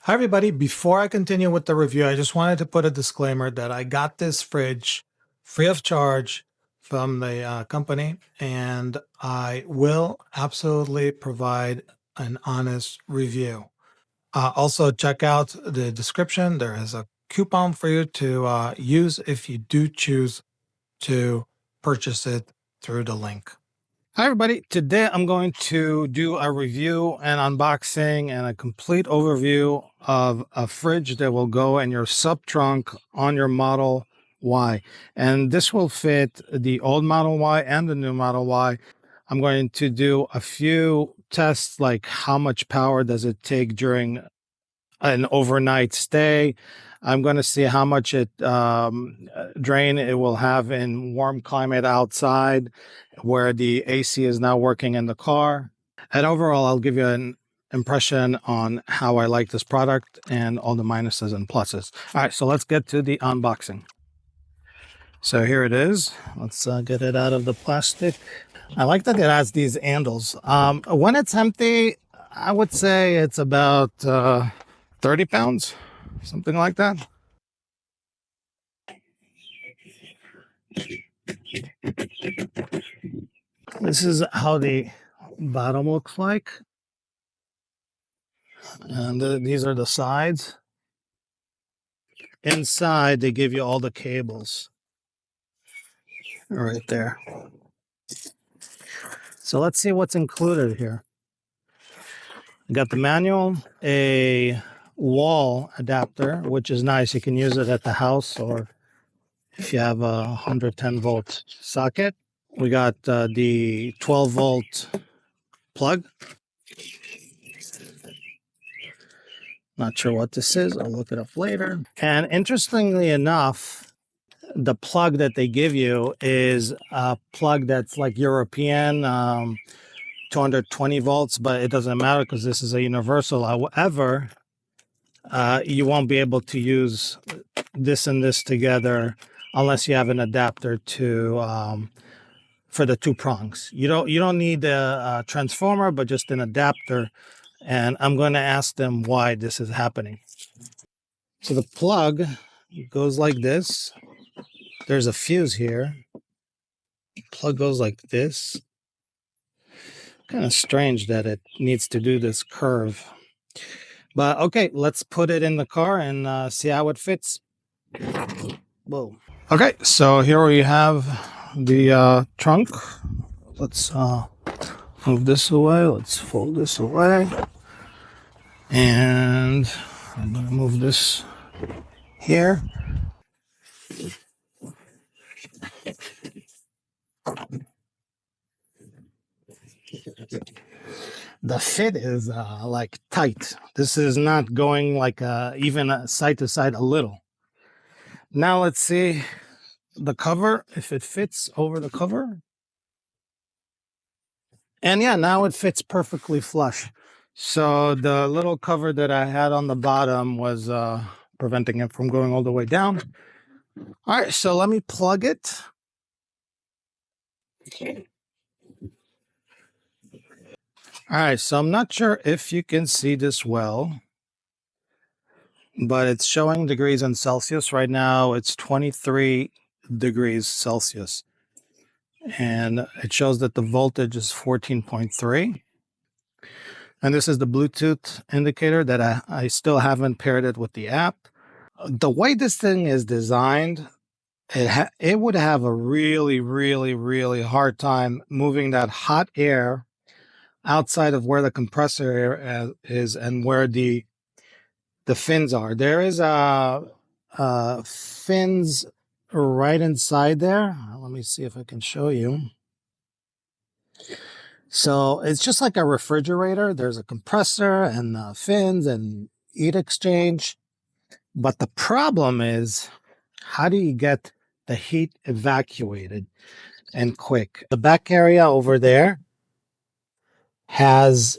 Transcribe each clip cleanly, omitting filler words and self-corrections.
Hi, everybody. Before I continue with the review, I just wanted to put a disclaimer that I got this fridge free of charge from the company, and I will absolutely provide an honest review. Also, check out the description. There is a coupon for you to use if you do choose to purchase it through the link. Hi, everybody. Today I'm going to do a review and unboxing and a complete overview of a fridge that will go in your sub trunk on your Model Y. And this will fit the old Model Y and the new Model Y. I'm going to do a few tests, like how much power does it take during an overnight stay. I'm going to see how much drain it will have in warm climate outside where the AC is now working in the car. And overall, I'll give you an impression on how I like this product and all the minuses and pluses. All right, so let's get to the unboxing. So here it is. Let's get it out of the plastic. I like that it has these handles. When it's empty, I would say it's about 30 pounds, something like that. This is how the bottom looks like. And these are the sides. Inside, they give you all the cables right there. So let's see what's included here. I got the manual, a wall adapter, which is nice. You can use it at the house or if you have a 110 volt socket. We got the 12 volt plug. Not sure what this is. I'll look it up later. And interestingly enough, the plug that they give you is a plug that's like European, 220 volts, but it doesn't matter because this is a universal. However, you won't be able to use this and this together unless you have an adapter to for the two prongs. You don't need a transformer, but just an adapter. And I'm going to ask them why this is happening. So the plug goes like this. There's a fuse here. Plug goes like this. Kind of strange that it needs to do this curve. But okay, let's put it in the car and see how it fits. Whoa. Okay, so here we have the trunk. Let's move this away. Let's fold this away. And I'm going to move this here. The fit is like tight. This is not going like even side to side a little. Now let's see the cover, if it fits over the cover. And yeah, now it fits perfectly flush. So the little cover that I had on the bottom was preventing it from going all the way down. All right, so let me plug it. All right, so I'm not sure if you can see this well, but it's showing degrees in Celsius. Right now, it's 23 degrees Celsius. And it shows that the voltage is 14.3. And this is the Bluetooth indicator that I still haven't paired it with the app. The way this thing is designed, it would have a really, really, really hard time moving that hot air outside of where the compressor air is and where the fins are. There is fins right inside there. Let me see if I can show you. So it's just like a refrigerator. There's a compressor and fins and heat exchange. But the problem is, how do you get the heat evacuated and quick? The back area over there has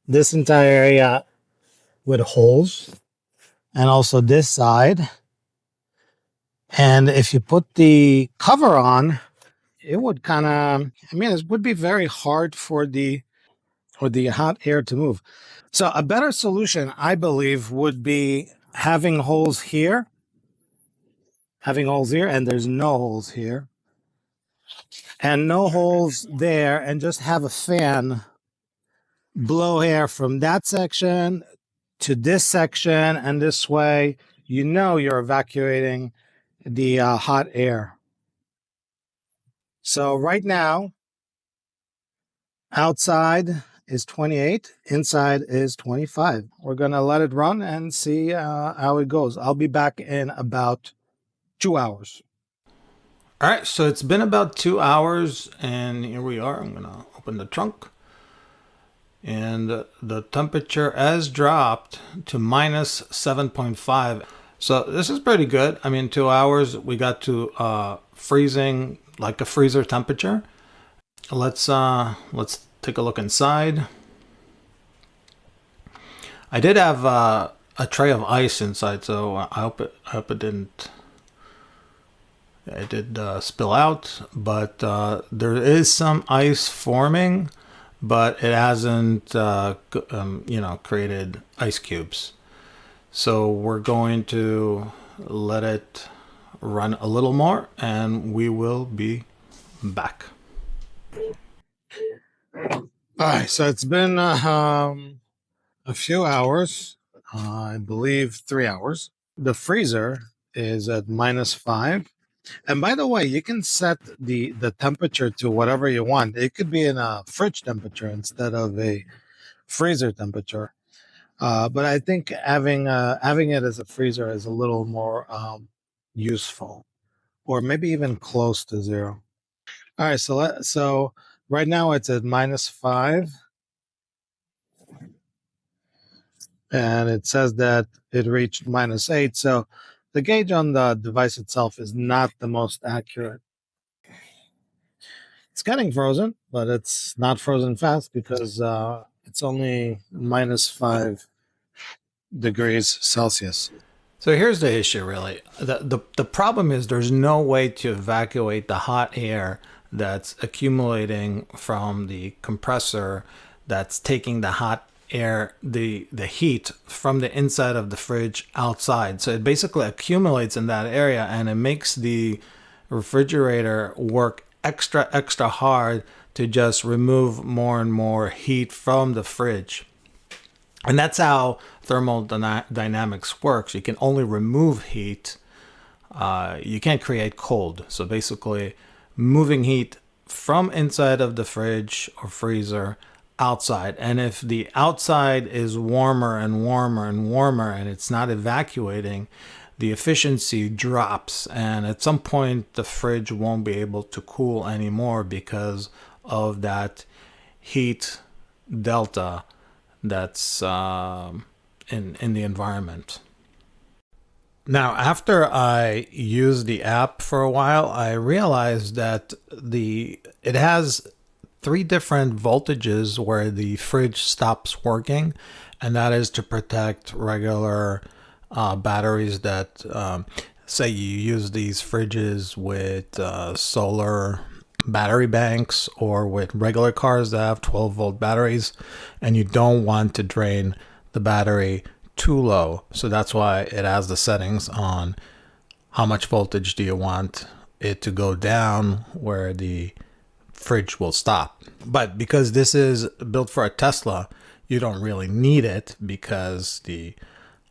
this entire area with holes, and also this side. And if you put the cover on, it would kind of, it would be very hard for the or the hot air to move. So a better solution, I believe, would be having holes here, and there's no holes here, and no holes there, and just have a fan blow air from that section to this section, and this way you know you're evacuating the hot air. So right now, outside is 28, inside is 25. We're going to let it run and see how it goes. I'll be back in about 2 hours. All right, so it's been about 2 hours, and here we are. I'm going to open the trunk. And the temperature has dropped to minus 7.5. So this is pretty good. I mean, 2 hours, we got to freezing, like a freezer temperature. Let's take a look inside. I did have a tray of ice inside, so I hope it didn't. It did spill out, but there is some ice forming, but it hasn't, created ice cubes. So we're going to let it run a little more, and we will be back. All right, so it's been a few hours, I believe 3 hours. The freezer is at -5. And by the way, you can set the temperature to whatever you want. It could be in a fridge temperature instead of a freezer temperature. But I think having it as a freezer is a little more useful, or maybe even close to 0. All right, so right now it's at -5, and it says that it reached -8. So the gauge on the device itself is not the most accurate. It's getting frozen, but it's not frozen fast because it's only -5 degrees Celsius. So here's the issue, really. The problem is there's no way to evacuate the hot air that's accumulating from the compressor that's taking the hot air, the heat from the inside of the fridge outside. So it basically accumulates in that area, and it makes the refrigerator work extra hard to just remove more and more heat from the fridge. And that's how thermodynamics works. You can only remove heat. You can't create cold. So basically, moving heat from inside of the fridge or freezer outside. And if the outside is warmer and warmer and warmer and it's not evacuating, the efficiency drops. And at some point, the fridge won't be able to cool anymore because of that heat delta that's in the environment. Now, after I used the app for a while, I realized that it has 3 different voltages where the fridge stops working, and that is to protect regular batteries that, say you use these fridges with solar battery banks or with regular cars that have 12-volt batteries, and you don't want to drain the battery too low. So that's why it has the settings on how much voltage do you want it to go down where the fridge will stop. But because this is built for a Tesla, you don't really need it because the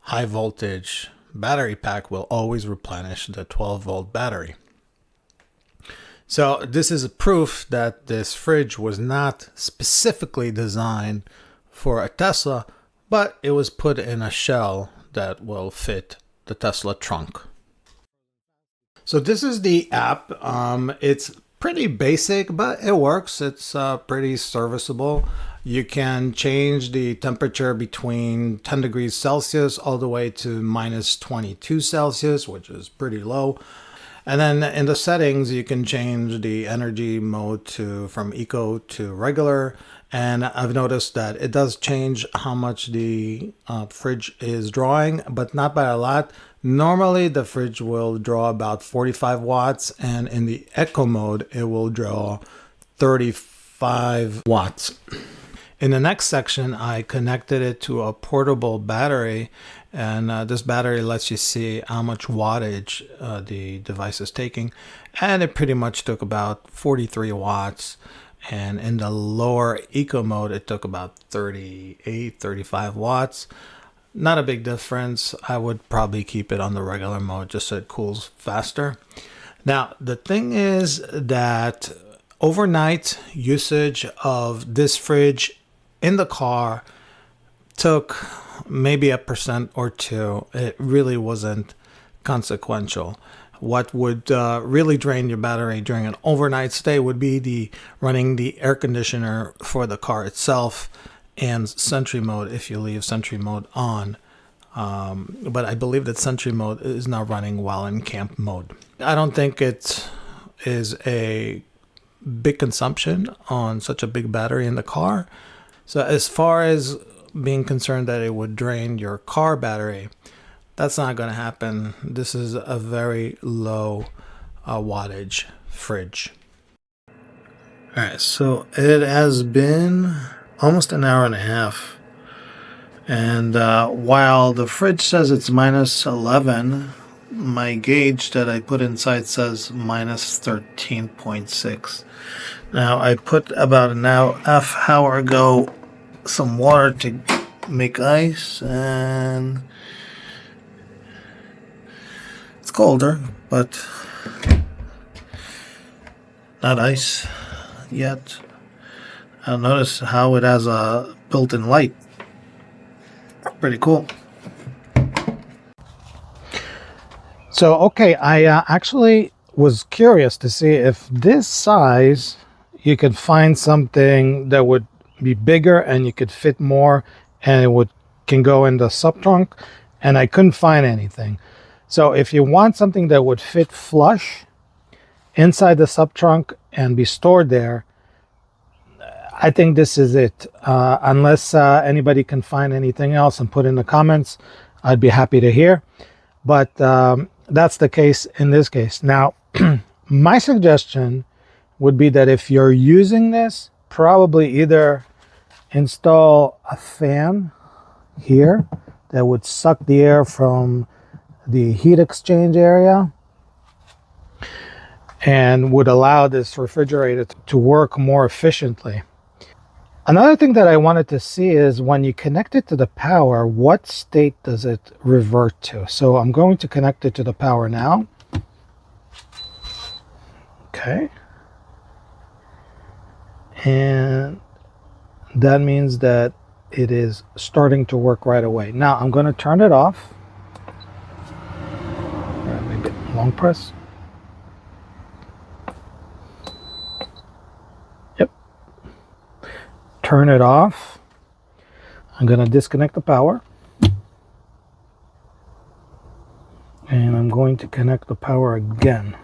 high voltage battery pack will always replenish the 12-volt battery. So this is a proof that this fridge was not specifically designed for a Tesla, but it was put in a shell that will fit the Tesla trunk. So this is the app. It's pretty basic, but it works. It's pretty serviceable. You can change the temperature between 10 degrees Celsius all the way to -22 Celsius, which is pretty low. And then in the settings, you can change the energy mode from eco to regular. And I've noticed that it does change how much the fridge is drawing, but not by a lot. Normally, the fridge will draw about 45 watts, and in the eco mode, it will draw 35 watts. In the next section, I connected it to a portable battery, and this battery lets you see how much wattage the device is taking, and it pretty much took about 43 watts. And in the lower eco mode, it took about 38, 35 watts. Not a big difference. I would probably keep it on the regular mode just so it cools faster. Now, the thing is that overnight usage of this fridge in the car took maybe 1% or 2%. It really wasn't consequential. What would really drain your battery during an overnight stay would be running the air conditioner for the car itself and Sentry mode if you leave Sentry mode on. But I believe that Sentry mode is not running while in camp mode. I don't think it is a big consumption on such a big battery in the car. So as far as being concerned that it would drain your car battery, that's not going to happen. This is a very low wattage fridge. All right, so it has been almost an hour and a half. And while the fridge says it's minus 11, my gauge that I put inside says minus 13.6. Now, I put about an hour ago some water to make ice, and it's colder, but not ice yet. I'll notice how it has a built-in light. Pretty cool. So, okay, I actually was curious to see if this size you could find something that would be bigger and you could fit more and it can go in the sub trunk, and I couldn't find anything. So if you want something that would fit flush inside the sub trunk and be stored there, I think this is it. Unless anybody can find anything else and put in the comments, I'd be happy to hear. But that's the case in this case. Now, my suggestion would be that if you're using this, probably either install a fan here that would suck the air from the heat exchange area and would allow this refrigerator to work more efficiently. Another thing that I wanted to see is when you connect it to the power, what state does it revert to? So I'm going to connect it to the power now. Okay. And that means that it is starting to work right away. Now I'm going to turn it off. All right, maybe long press. Turn it off. I'm going to disconnect the power. And I'm going to connect the power again.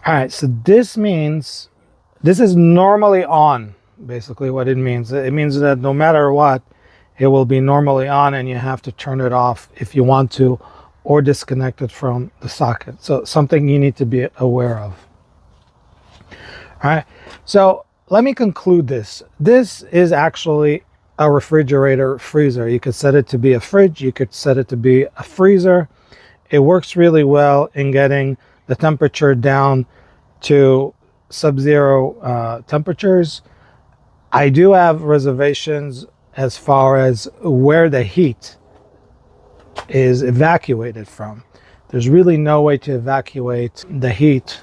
All right, so this means this is normally on, basically what it means. It means that no matter what, it will be normally on and you have to turn it off if you want to, or disconnect it from the socket. So something you need to be aware of. All right, so let me conclude this. This is actually a refrigerator freezer. You could set it to be a fridge. You could set it to be a freezer. It works really well in getting the temperature down to sub-zero temperatures. I do have reservations as far as where the heat is evacuated from. There's really no way to evacuate the heat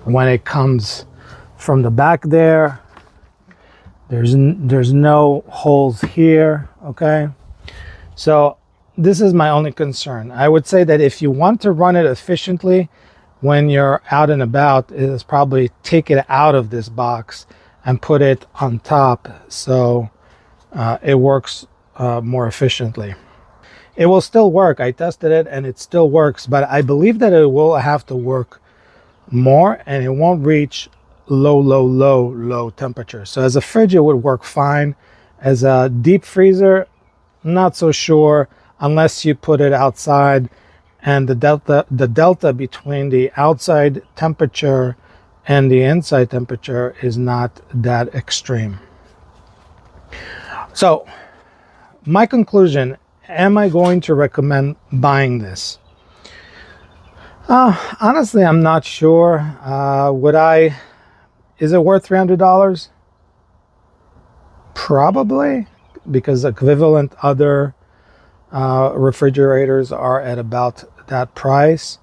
when it comes from the back there. There's no holes here, okay? So this is my only concern. I would say that if you want to run it efficiently when you're out and about, is probably take it out of this box and put it on top so it works more efficiently. It will still work. I tested it and it still works, but I believe that it will have to work more and it won't reach low temperature. So as a fridge, it would work fine. As a deep freezer, not so sure, unless you put it outside and the delta between the outside temperature and the inside temperature is not that extreme. So my conclusion, am I going to recommend buying this? Honestly, I'm not sure. Is it worth $300? Probably, because equivalent other refrigerators are at about that price.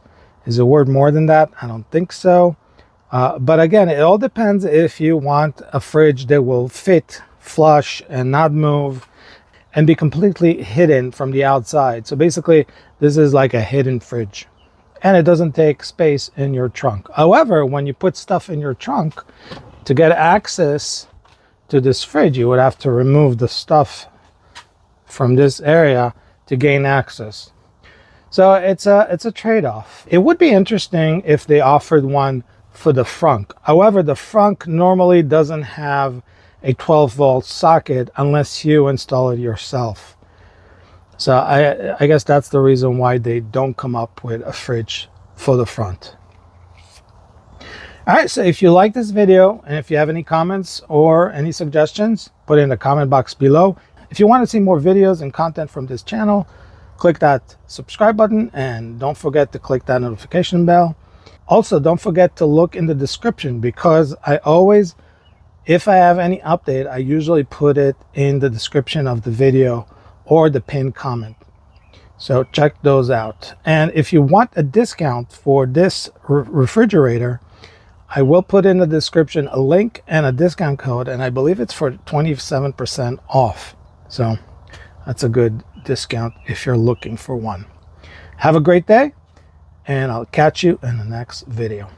Is it worth more than that? I don't think so. But again, it all depends if you want a fridge that will fit flush and not move and be completely hidden from the outside. So basically, this is like a hidden fridge, and it doesn't take space in your trunk. However, when you put stuff in your trunk, to get access to this fridge, you would have to remove the stuff from this area to gain access. So it's a trade-off. It would be interesting if they offered one for the frunk. However, the frunk normally doesn't have a 12-volt socket unless you install it yourself. So I guess that's the reason why they don't come up with a fridge for the front. All right, so if you like this video and if you have any comments or any suggestions, put it in the comment box below. If you want to see more videos and content from this channel, click that subscribe button and don't forget to click that notification bell. Also, don't forget to look in the description, because if I have any update, I usually put it in the description of the video or the pinned comment. So check those out. And if you want a discount for this refrigerator, I will put in the description a link and a discount code, and I believe it's for 27% off. So that's a good discount if you're looking for one. Have a great day, and I'll catch you in the next video.